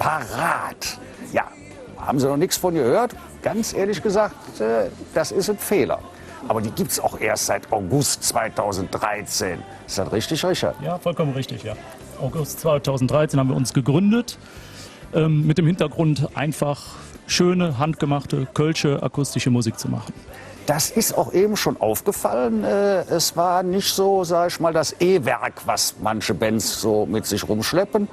Parat. Ja, haben Sie noch nichts von gehört? Ganz ehrlich gesagt, das ist ein Fehler. Aber die gibt es auch erst seit August 2013. Ist das richtig, Richard? Ja, vollkommen richtig, ja. August 2013 haben wir uns gegründet, mit dem Hintergrund einfach schöne, handgemachte, kölsche akustische Musik zu machen. Das ist auch eben schon aufgefallen. Es war nicht so, sag ich mal, das E-Werk, was manche Bands so mit sich rumschleppen.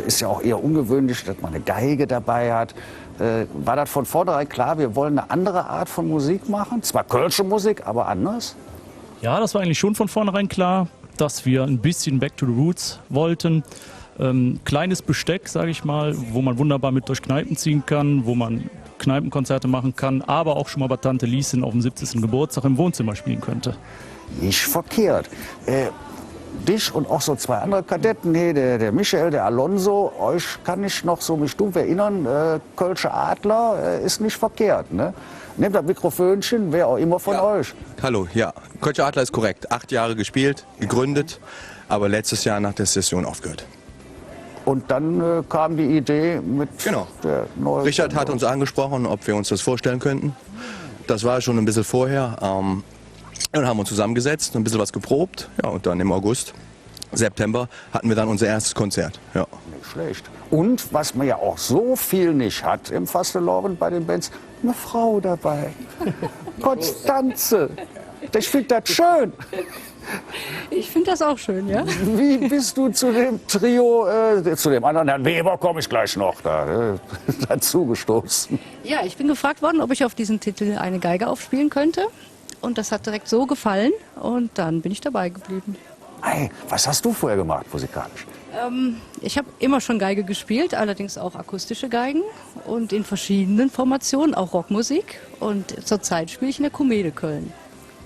Ist ja auch eher ungewöhnlich, dass man eine Geige dabei hat. War das von vornherein klar, wir wollen eine andere Art von Musik machen? Zwar kölsche Musik, aber anders? Ja, das war eigentlich schon von vornherein klar, dass wir ein bisschen back to the roots wollten. Kleines Besteck, sage ich mal, wo man wunderbar mit durch Kneipen ziehen kann, wo man Kneipenkonzerte machen kann, aber auch schon mal bei Tante Lieschen auf dem 70. Geburtstag im Wohnzimmer spielen könnte. Nicht verkehrt. Dich und auch so zwei andere Kadetten, der Michael, der Alonso, euch kann ich noch so mich dumpf erinnern, Kölsche Adler ist nicht verkehrt. Ne? Nehmt das Mikrofönchen, wer auch immer von euch. Hallo, ja, Kölsche Adler ist korrekt. 8 Jahre gespielt, gegründet, aber letztes Jahr nach der Session aufgehört. Und dann kam die Idee mit der neuen... Richard hat uns angesprochen, ob wir uns das vorstellen könnten. Das war schon ein bisschen vorher. Dann haben wir uns zusammengesetzt, ein bisschen was geprobt. Ja, und dann im August, September hatten wir dann unser erstes Konzert. Ja. Nicht schlecht. Und was man ja auch so viel nicht hat im Fasteloven bei den Bands, eine Frau dabei. Konstanze. Ich finde das schön. Ich finde das auch schön, ja. Wie bist du zu dem Trio, zu dem anderen Herrn Weber, komme ich gleich noch, dazu gestoßen? Ja, ich bin gefragt worden, ob ich auf diesen Titel eine Geige aufspielen könnte. Und das hat direkt so gefallen und dann bin ich dabei geblieben. Hey, was hast du vorher gemacht musikalisch? Ich habe immer schon Geige gespielt, allerdings auch akustische Geigen und in verschiedenen Formationen, auch Rockmusik. Und zurzeit spiele ich in der Komödie Köln.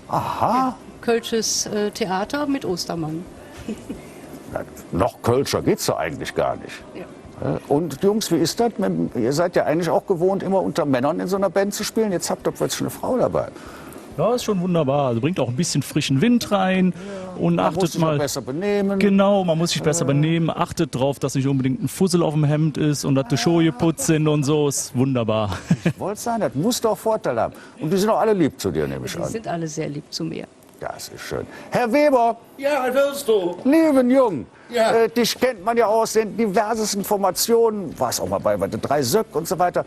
Aha. Ja, kölsches Theater mit Ostermann. Ja, noch kölscher geht's doch eigentlich gar nicht. Ja. Und Jungs, wie ist das? Ihr seid ja eigentlich auch gewohnt, immer unter Männern in so einer Band zu spielen. Jetzt habt ihr plötzlich eine Frau dabei. Ja, ist schon wunderbar. Also bringt auch ein bisschen frischen Wind rein und Man achtet muss sich mal auch besser benehmen. Genau, man muss sich besser benehmen. Achtet drauf, dass nicht unbedingt ein Fussel auf dem Hemd ist und dass die Schuhe geputzt sind und so. Ist wunderbar. Wollte sein, das muss doch Vorteil haben. Und die sind auch alle lieb zu dir, nehme ich Sie an. sind alle sehr lieb zu mir. Das ist schön. Herr Weber, Ja, was willst du? lieben Jung, Ja. dich kennt man ja aus den diversesten Formationen, warst auch mal bei den 3 Söck und so weiter.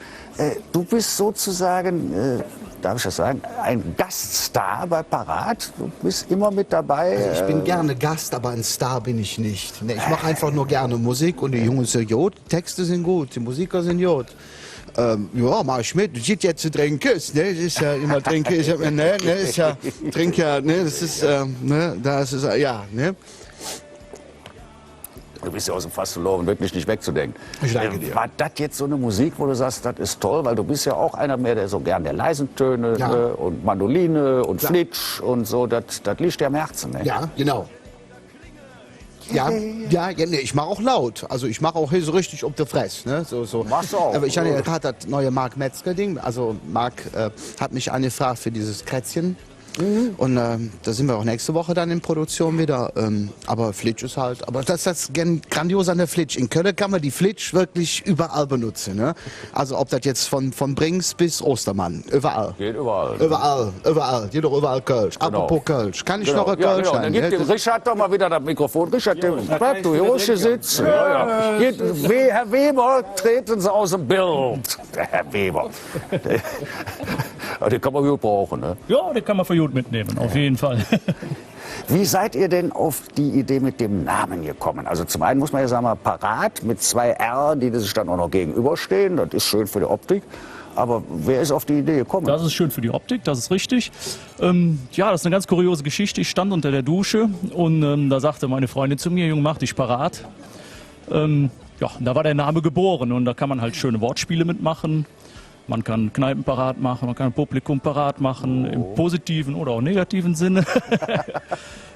Du bist sozusagen, darf ich das sagen, ein Gaststar bei Parat. Du bist immer mit dabei. Also ich bin gerne Gast, aber ein Star bin ich nicht. Nee, ich mache einfach nur gerne Musik und die Jungs sind gut, Texte sind gut, die Musiker sind gut. Ja, mach ich mit. Du siehst jetzt zu trinken, ne? Das ist ja immer trinken, ist ja, ne, ist ja, trink ja, ne, das ist, ne, das ist, ja, ne. Du bist ja aus dem Fasteloven wirklich nicht wegzudenken. Ich danke dir. War das jetzt so eine Musik, wo du sagst, das ist toll, weil du bist ja auch einer mehr, der so gern der leisen Töne Ja. ne, und Mandoline und Ja. Flitsch und so, das liegt dir am Herzen. Ne? Ja, genau. Ja, nee, ich mache auch laut. Also ich mache auch hier so richtig um die Fresse. Ne? So. Machst du auch. Aber ich habe ja gerade das neue Mark Metzger-Ding. Also Mark hat mich angefragt für dieses Krätzchen. Und da sind wir auch nächste Woche dann in Produktion wieder. Aber Flitsch ist halt, aber das ist das grandios an der Flitsch. In Köln kann man die Flitsch wirklich überall benutzen. Ne? Also ob das jetzt von Brings bis Ostermann, überall. Geht überall. Überall, geht doch überall Kölsch. Genau. Apropos Kölsch, kann ich noch ein Ja, Kölsch genau. Dann gib dem Richard doch mal wieder das Mikrofon. Richard, bleib du hier ruhig sitzen. Ja. Herr Weber, treten Sie aus dem Bild. Der Herr Weber. Den kann man gut brauchen. Ne? Ja, den kann man für gut mitnehmen, auf jeden Fall. Wie seid ihr denn auf die Idee mit dem Namen gekommen? Also zum einen muss man ja sagen, mal Parat mit 2 R, die sich dann auch noch gegenüberstehen. Das ist schön für die Optik. Aber wer ist auf die Idee gekommen? Das ist schön für die Optik, das ist richtig. Ja, das ist eine ganz kuriose Geschichte. Ich stand unter der Dusche und da sagte meine Freundin zu mir, Junge, mach dich parat. Ja, da war der Name geboren und da kann man halt schöne Wortspiele mitmachen. Man kann Kneipen parat machen, man kann Publikum parat machen, im positiven oder auch negativen Sinne.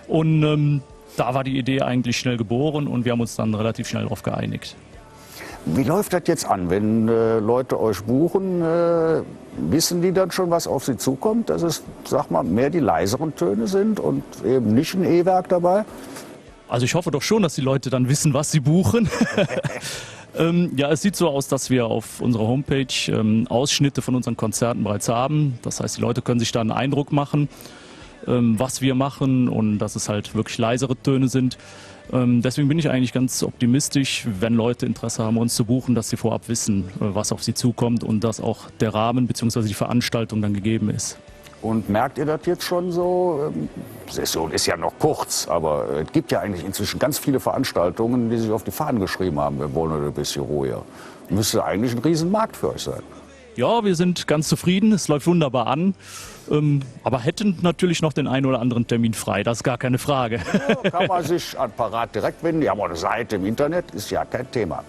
Und da war die Idee eigentlich schnell geboren und wir haben uns dann relativ schnell darauf geeinigt. Wie läuft das jetzt an, wenn Leute euch buchen? Wissen die dann schon, was auf sie zukommt? Dass es, sag mal, mehr die leiseren Töne sind und eben nicht ein E-Werk dabei? Also ich hoffe doch schon, dass die Leute dann wissen, was sie buchen. Ja, es sieht so aus, dass wir auf unserer Homepage Ausschnitte von unseren Konzerten bereits haben. Das heißt, die Leute können sich da einen Eindruck machen, was wir machen und dass es halt wirklich leisere Töne sind. Deswegen bin ich eigentlich ganz optimistisch, wenn Leute Interesse haben, uns zu buchen, dass sie vorab wissen, was auf sie zukommt und dass auch der Rahmen bzw. die Veranstaltung dann gegeben ist. Und merkt ihr das jetzt schon so? Session ist ja noch kurz, aber es gibt ja eigentlich inzwischen ganz viele Veranstaltungen, die sich auf die Fahnen geschrieben haben, wir wollen ein bisschen ruhiger. Müsste eigentlich ein Riesenmarkt für euch sein. Ja, wir sind ganz zufrieden, es läuft wunderbar an, aber hätten natürlich noch den einen oder anderen Termin frei, das ist gar keine Frage. Ja, kann man sich an Parat direkt wenden, die haben auch eine Seite im Internet, ist ja kein Thema.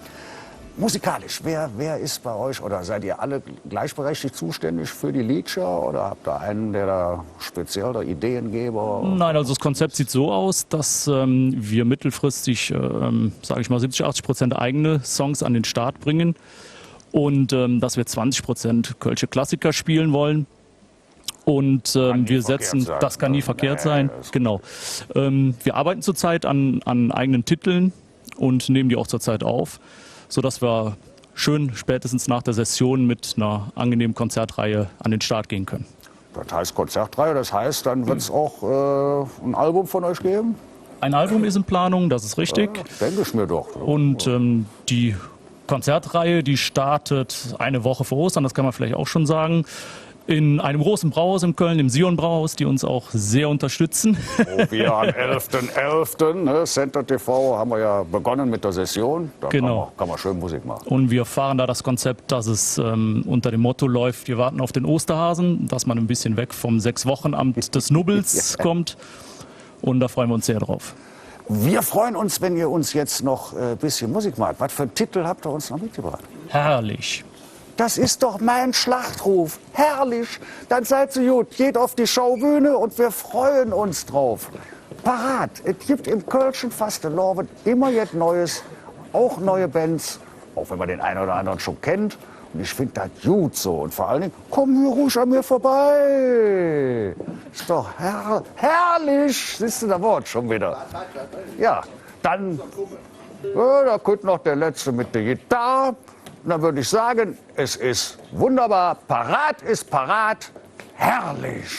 Musikalisch, wer ist bei euch oder seid ihr alle gleichberechtigt zuständig für die Lieder oder habt ihr einen, der da speziell der Ideengeber? Nein, also das Konzept sieht so aus, dass wir mittelfristig, sage ich mal, 70-80% eigene Songs an den Start bringen und dass wir 20% Kölsche Klassiker spielen wollen. Und wir setzen, das kann nie verkehrt sein, genau. Wir arbeiten zurzeit an eigenen Titeln und nehmen die auch zurzeit auf, sodass wir schön spätestens nach der Session mit einer angenehmen Konzertreihe an den Start gehen können. Das heißt Konzertreihe, das heißt, dann wird es auch ein Album von euch geben? Ein Album ist in Planung, das ist richtig. Ja, denke ich mir doch. Und die Konzertreihe, die startet eine Woche vor Ostern, das kann man vielleicht auch schon sagen, in einem großen Brauhaus in Köln, im Sion Brauhaus, die uns auch sehr unterstützen. Oh, wir am 11.11., ne, Center TV, haben wir ja begonnen mit der Session. Da Genau. kann man schön Musik machen. Und wir fahren da das Konzept, dass es unter dem Motto läuft, wir warten auf den Osterhasen, dass man ein bisschen weg vom 6-Wochen-Amt des Nubbels kommt. Und da freuen wir uns sehr drauf. Wir freuen uns, wenn ihr uns jetzt noch ein bisschen Musik macht. Was für einen Titel habt ihr uns noch mitgebracht? Herrlich. Das ist doch mein Schlachtruf. Herrlich. Dann seid so gut. Geht auf die Schaubühne und wir freuen uns drauf. Parat. Es gibt im Kölschen Fastelovend immer jetzt Neues. Auch neue Bands. Auch wenn man den einen oder anderen schon kennt. Und ich finde das gut so. Und vor allen Dingen, komm hier ruhig an mir vorbei. Ist doch herrlich. Siehst du, da Wort schon wieder. Ja, dann, da kommt noch der Letzte mit der Gitarre. Und dann würde ich sagen, es ist wunderbar. Parat ist parat. Herrlich.